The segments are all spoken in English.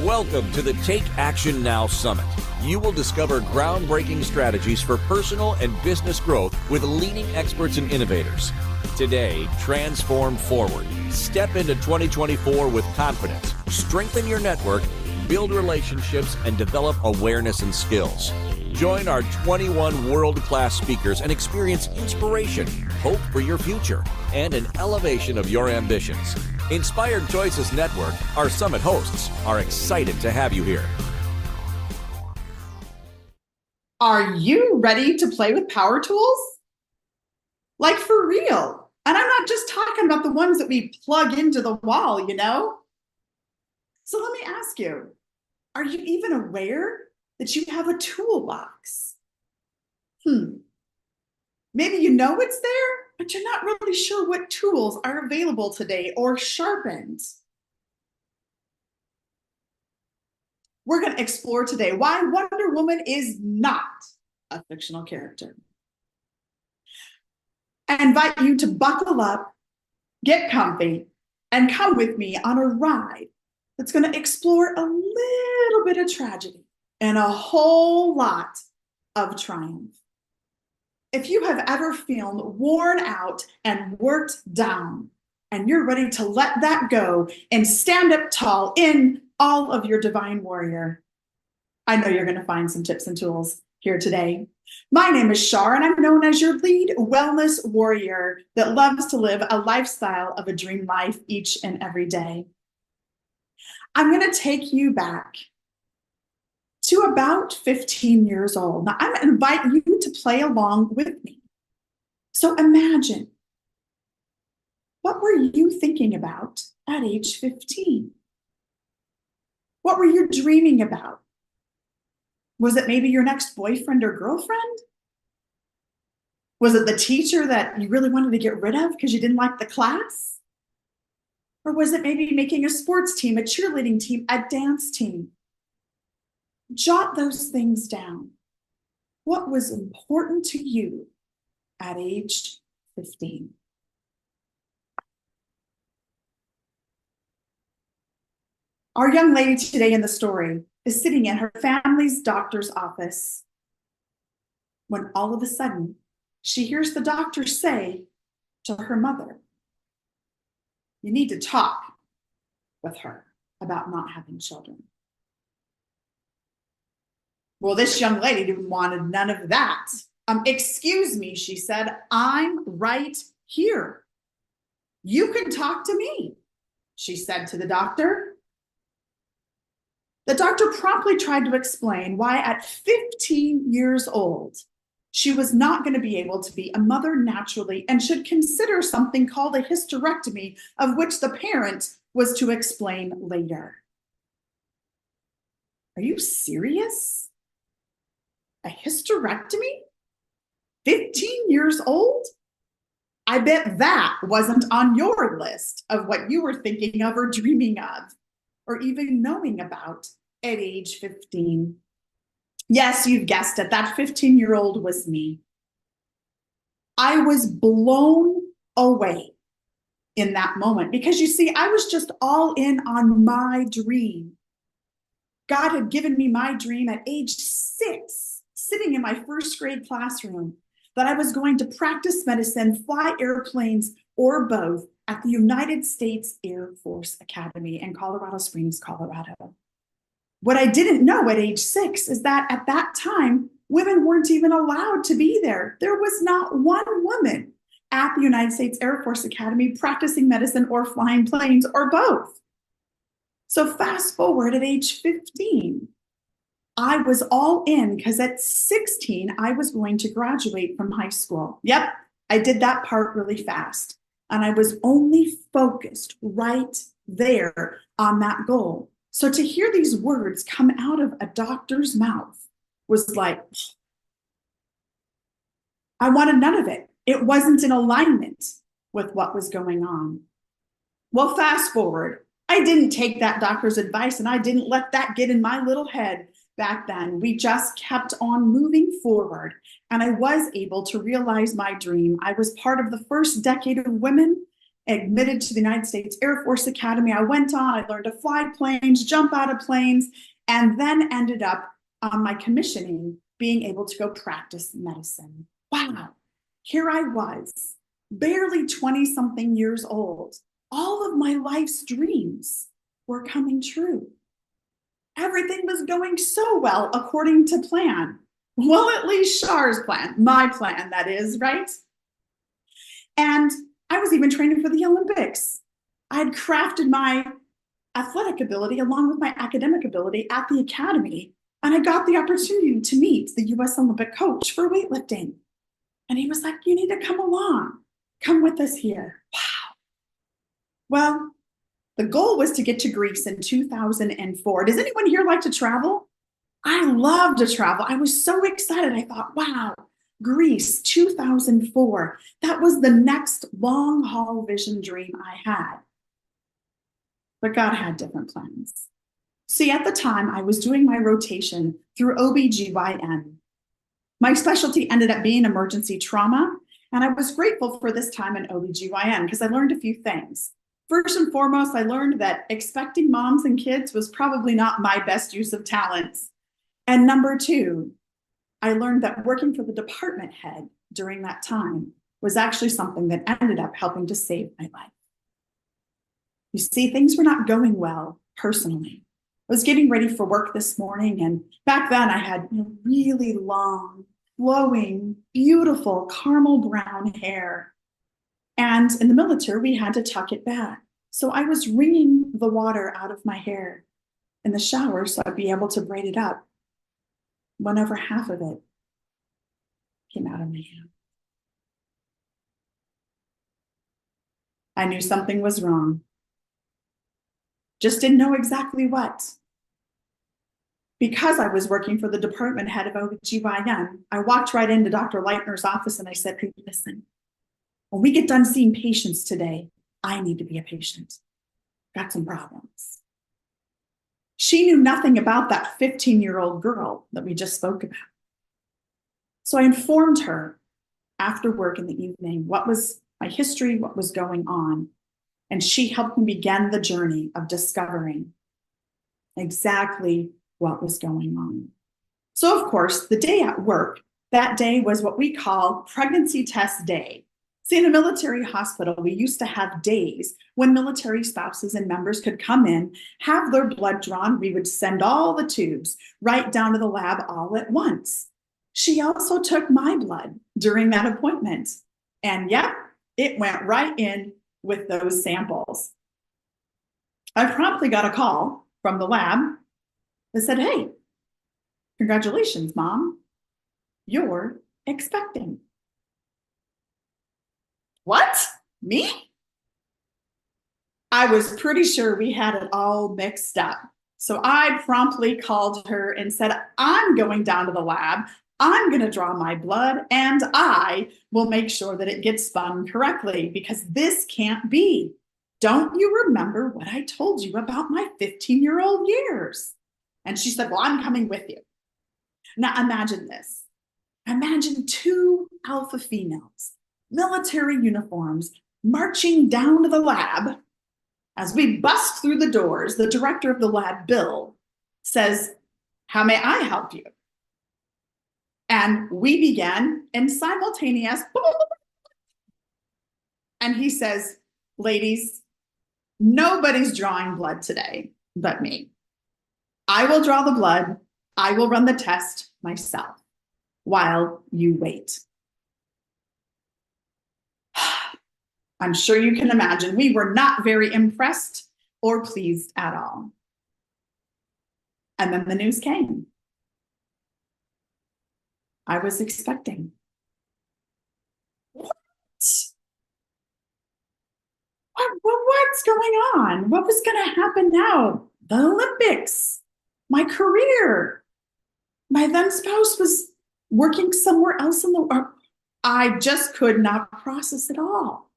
Welcome to the Take Action Now Summit. You will discover groundbreaking strategies for personal and business growth with leading experts and innovators. Today, transform forward. Step into 2024 with confidence. Strengthen your network, build relationships, and develop awareness and skills. Join our 21 world-class speakers and experience inspiration, hope for your future, and an elevation of your ambitions. Inspired Choices Network, our summit hosts, are excited to have you here. Are you ready to play with power tools? Like for real. And I'm not just talking about the ones that we plug into the wall, you know? So let me ask you, are you even aware that you have a toolbox? Maybe you know it's there, but you're not really sure what tools are available today or sharpened. We're going to explore today why Wonder Woman is not a fictional character. I invite you to buckle up, get comfy, and come with me on a ride that's going to explore a little bit of tragedy and a whole lot of triumph. If you have ever felt worn out and worked down, and you're ready to let that go and stand up tall in all of your divine warrior, I know you're going to find some tips and tools here today. My name is Char, and I'm known as your lead wellness warrior that loves to live a lifestyle of a dream life each and every day. I'm going to take you back to about 15 years old. Now, I'm going to invite you to play along with me. So imagine, what were you thinking about at age 15? What were you dreaming about? Was it maybe your next boyfriend or girlfriend? Was it the teacher that you really wanted to get rid of because you didn't like the class? Or was it maybe making a sports team, a cheerleading team, a dance team? Jot those things down. What was important to you at age 15? Our young lady today in the story is sitting in her family's doctor's office when all of a sudden she hears the doctor say to her mother, "You need to talk with her about not having children." Well, this young lady wanted none of that. Excuse me, she said, "I'm right here. You can talk to me," she said to the doctor. The doctor promptly tried to explain why at 15 years old, she was not going to be able to be a mother naturally and should consider something called a hysterectomy, of which the parent was to explain later. Are you serious? A hysterectomy? 15 years old? I bet that wasn't on your list of what you were thinking of or dreaming of, or even knowing about at age 15. Yes, you've guessed it. That 15-year-old was me. I was blown away in that moment because, you see, I was just all in on my dream. God had given me my dream at age 6, sitting in my first grade classroom, that I was going to practice medicine, fly airplanes, or both at the United States Air Force Academy in Colorado Springs, Colorado. What I didn't know at age 6 is that at that time, women weren't even allowed to be there. There was not one woman at the United States Air Force Academy practicing medicine or flying planes or both. So fast forward at age 15, I was all in because at 16, I was going to graduate from high school. Yep, I did that part really fast. And I was only focused right there on that goal. So to hear these words come out of a doctor's mouth was like, I wanted none of it. It wasn't in alignment with what was going on. Well, fast forward, I didn't take that doctor's advice and I didn't let that get in my little head back then. We just kept on moving forward and I was able to realize my dream. I was part of the first decade of women admitted to the United States Air Force Academy. I went on, I learned to fly planes, jump out of planes, and then ended up on my commissioning being able to go practice medicine. Wow, here I was, barely 20-something years old. All of my life's dreams were coming true. Everything was going so well according to plan. Well, at least Char's plan, my plan, that is, right? And I was even training for the Olympics. I had crafted my athletic ability along with my academic ability at the academy. And I got the opportunity to meet the US Olympic coach for weightlifting. And he was like, you need to come along. Come with us here. Wow. Well, the goal was to get to Greece in 2004. Does anyone here like to travel? I love to travel. I was so excited. I thought, wow, Greece, 2004. That was the next long haul vision dream I had. But God had different plans. See, at the time, I was doing my rotation through OBGYN. My specialty ended up being emergency trauma, and I was grateful for this time in OBGYN because I learned a few things. First and foremost, I learned that expecting moms and kids was probably not my best use of talents. And number two, I learned that working for the department head during that time was actually something that ended up helping to save my life. You see, things were not going well personally. I was getting ready for work this morning, and back then I had really long, flowing, beautiful caramel brown hair. And in the military, we had to tuck it back. So I was wringing the water out of my hair in the shower so I'd be able to braid it up. Whenever half of it came out of my hand. I knew something was wrong. Just didn't know exactly what. Because I was working for the department head of OBGYN, I walked right into Dr. Leitner's office and I said, hey, listen, when we get done seeing patients today, I need to be a patient. Got some problems. She knew nothing about that 15-year-old girl that we just spoke about. So I informed her after work in the evening what was my history, what was going on. And she helped me begin the journey of discovering exactly what was going on. So of course, the day at work, that day was what we call pregnancy test day. See, in a military hospital, we used to have days when military spouses and members could come in, have their blood drawn. We would send all the tubes right down to the lab all at once. She also took my blood during that appointment. And yep, it went right in with those samples. I promptly got a call from the lab that said, hey, congratulations, Mom. You're expecting. What? Me? I was pretty sure we had it all mixed up. So I promptly called her and said, I'm going down to the lab. I'm going to draw my blood and I will make sure that it gets spun correctly because this can't be. Don't you remember what I told you about my 15-year-old years? And she said, well, I'm coming with you. Now imagine this. Imagine two alpha females, military uniforms, marching down to the lab. As we bust through the doors, the director of the lab, Bill, says, how may I help you? And we began in simultaneous, and he says, ladies, nobody's drawing blood today but me. I will draw the blood. I will run the test myself while you wait. I'm sure you can imagine we were not very impressed or pleased at all. And then the news came. I was expecting. What? What's going on? What was going to happen now? The Olympics, my career. My then spouse was working somewhere else in the world. I just could not process it all.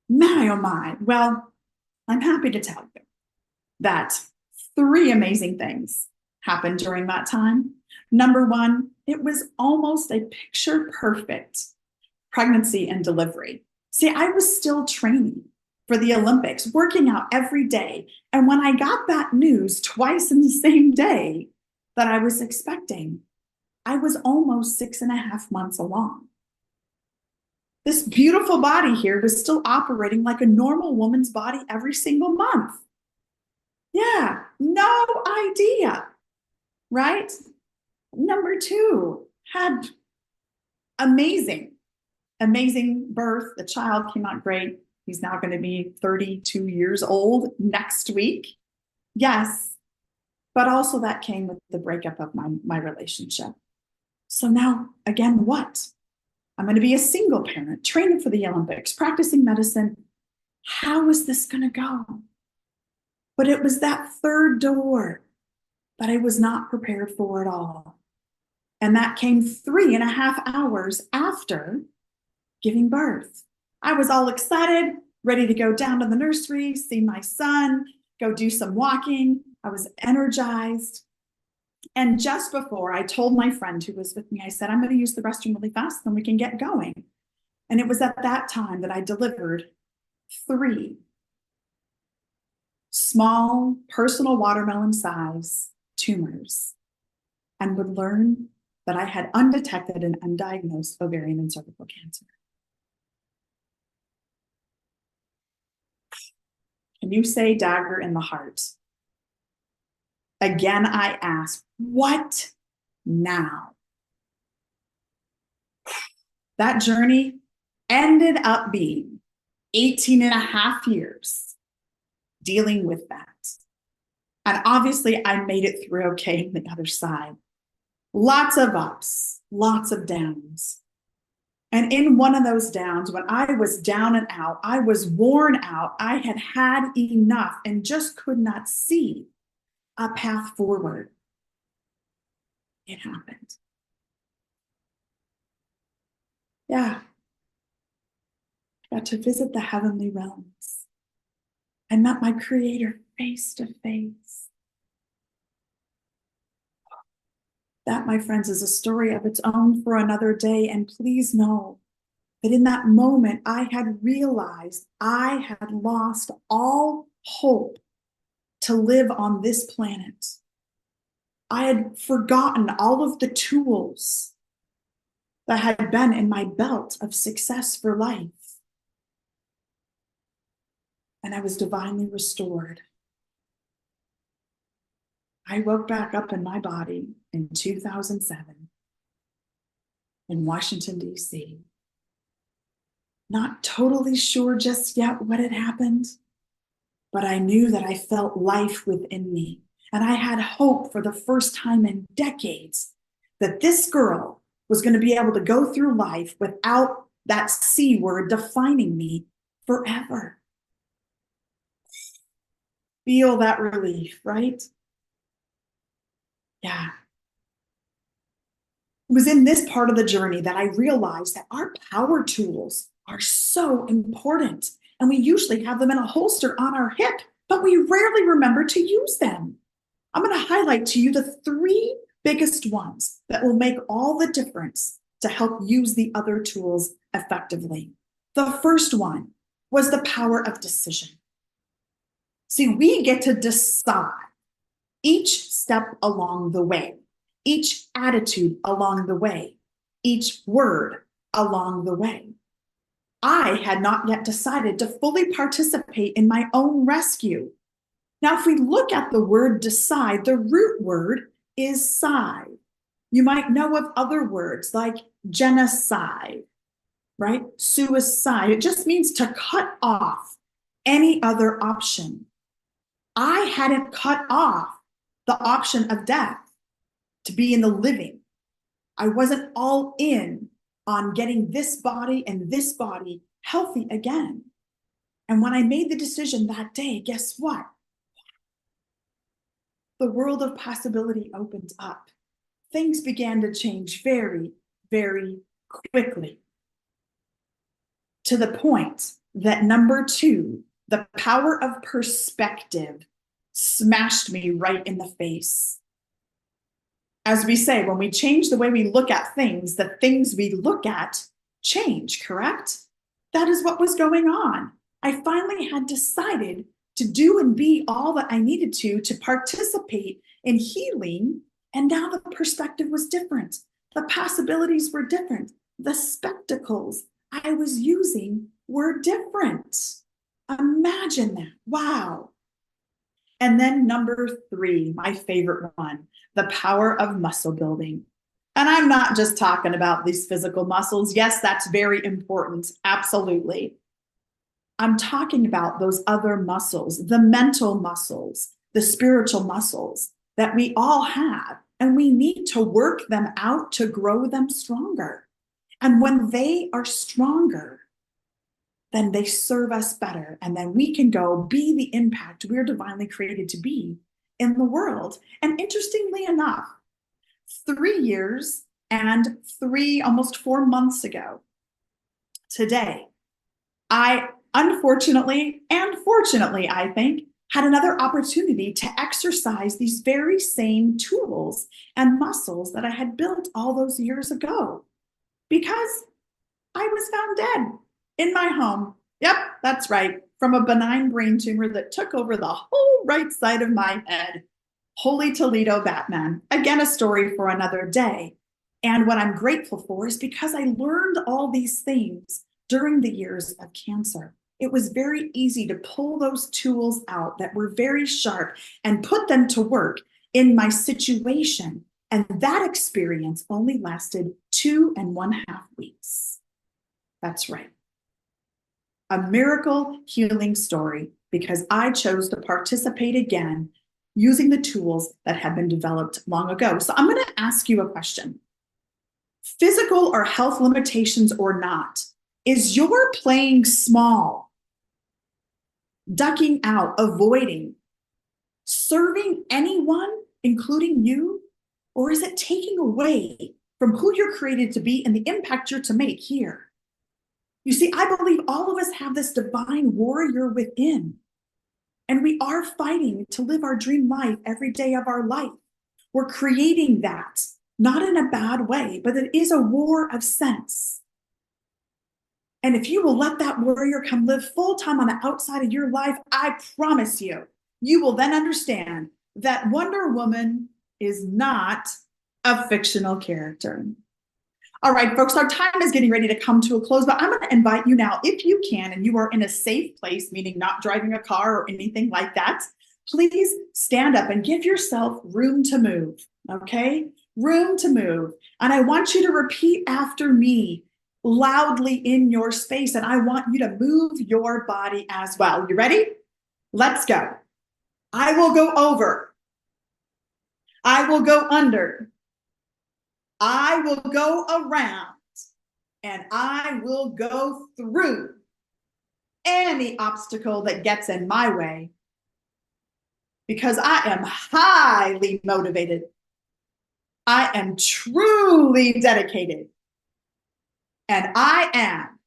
My, oh my. Well, I'm happy to tell you that 3 amazing things happened during that time. Number one, it was almost a picture perfect pregnancy and delivery. See, I was still training for the Olympics, working out every day. And when I got that news twice in the same day that I was expecting, I was almost 6.5 months along. This beautiful body here was still operating like a normal woman's body every single month. Yeah, no idea, right? Number 2, had amazing birth. The child came out great. He's now going to be 32 years old next week. Yes, but also that came with the breakup of my relationship. So now, again, what? I'm going to be a single parent, training for the Olympics, practicing medicine. How is this going to go? But it was that third door that I was not prepared for at all. And that came 3.5 hours after giving birth. I was all excited, ready to go down to the nursery, see my son, go do some walking. I was energized. And just before, I told my friend who was with me, I said, I'm going to use the restroom really fast, then we can get going. And it was at that time that I delivered 3 small, personal watermelon-size tumors and would learn that I had undetected and undiagnosed ovarian and cervical cancer. Can you say dagger in the heart? Again, I ask, what now? That journey ended up being 18.5 years dealing with that. And obviously, I made it through okay on the other side. Lots of ups, lots of downs. And in one of those downs, when I was down and out, I was worn out. I had had enough and just could not see a path forward. It happened. Yeah. I got to visit the heavenly realms. I met my Creator face to face. That, my friends, is a story of its own for another day. And please know that in that moment, I had realized I had lost all hope to live on this planet. I had forgotten all of the tools that had been in my belt of success for life. And I was divinely restored. I woke back up in my body in 2007 in Washington, D.C. Not totally sure just yet what had happened, but I knew that I felt life within me. And I had hope for the first time in decades that this girl was going to be able to go through life without that C word defining me forever. Feel that relief, right? Yeah. It was in this part of the journey that I realized that our power tools are so important. And we usually have them in a holster on our hip, but we rarely remember to use them. I'm going to highlight to you the 3 biggest ones that will make all the difference to help use the other tools effectively. The first one was the power of decision. See, we get to decide each step along the way, each attitude along the way, each word along the way. I had not yet decided to fully participate in my own rescue. Now, if we look at the word decide, the root word is side. You might know of other words like genocide, right? Suicide. It just means to cut off any other option. I hadn't cut off the option of death to be in the living. I wasn't all in on getting this body and this body healthy again. And when I made the decision that day, guess what? The world of possibility opened up. Things began to change very, very quickly. To the point that number 2, the power of perspective, smashed me right in the face. As we say, when we change the way we look at things, the things we look at change, correct? that is what was going on. I finally had decided to do and be all that I needed to participate in healing. And now the perspective was different. The possibilities were different. The spectacles I was using were different. Imagine that. Wow. And then number 3, my favorite one, the power of muscle building. And I'm not just talking about these physical muscles. Yes, that's very important. Absolutely. I'm talking about those other muscles, the mental muscles, the spiritual muscles that we all have. And we need to work them out to grow them stronger. And when they are stronger, then they serve us better. And then we can go be the impact we're divinely created to be in the world. And interestingly enough, 3 years and almost 4 months ago, today, I unfortunately and fortunately, I think, had another opportunity to exercise these very same tools and muscles that I had built all those years ago, because I was found dead in my home. Yep, that's right. From a benign brain tumor that took over the whole right side of my head. Holy Toledo Batman. Again, a story for another day. And what I'm grateful for is because I learned all these things during the years of cancer. It was very easy to pull those tools out that were very sharp and put them to work in my situation. And that experience only lasted 2.5 weeks. That's right. A miracle healing story, because I chose to participate again using the tools that had been developed long ago. So I'm going to ask you a question. Physical or health limitations or not, is your playing small, ducking out, avoiding, serving anyone, including you? Or is it taking away from who you're created to be and the impact you're to make here? You see, I believe all of us have this divine warrior within, and we are fighting to live our dream life every day of our life. We're creating that, not in a bad way, but it is a war of sense. And if you will let that warrior come live full time on the outside of your life, I promise you, you will then understand that Wonder Woman is not a fictional character. All right, folks, our time is getting ready to come to a close, but I'm going to invite you now, if you can, and you are in a safe place, meaning not driving a car or anything like that, please stand up and give yourself room to move, okay? Room to move. And I want you to repeat after me loudly in your space, and I want you to move your body as well. You ready? Let's go. I will go over. I will go under. I will go around, and I will go through any obstacle that gets in my way, because I am highly motivated. I am truly dedicated, and I am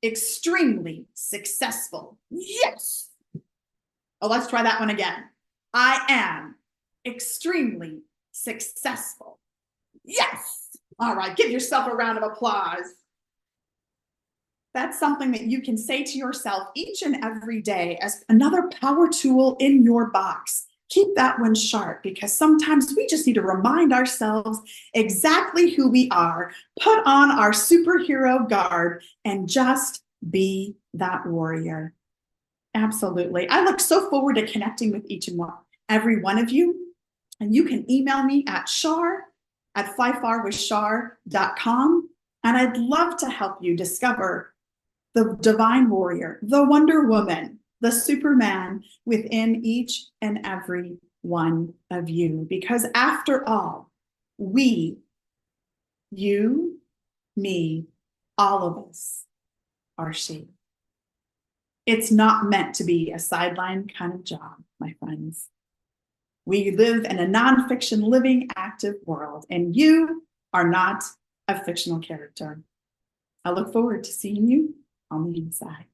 extremely successful. Yes. Oh, let's try that one again. I am extremely successful. Yes. All right. Give yourself a round of applause. That's something that you can say to yourself each and every day as another power tool in your box. Keep that one sharp, because sometimes we just need to remind ourselves exactly who we are, put on our superhero garb, and just be that warrior. Absolutely. I look so forward to connecting with each and every one of you. And you can email me at char@flyfarwithchar.com. And I'd love to help you discover the divine warrior, the Wonder Woman, the Superman within each and every one of you. Because after all, we, you, me, all of us are she. It's not meant to be a sideline kind of job, my friends. We live in a nonfiction, living, active world, and you are not a fictional character. I look forward to seeing you on the inside.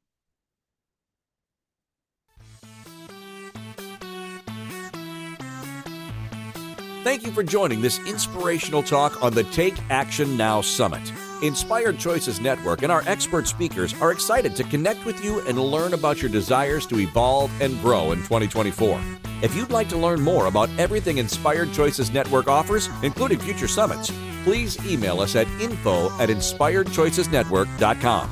Thank you for joining this inspirational talk on the Take Action Now Summit. Inspired Choices Network and our expert speakers are excited to connect with you and learn about your desires to evolve and grow in 2024. If you'd like to learn more about everything Inspired Choices Network offers, including future summits, please email us at info@inspiredchoicesnetwork.com.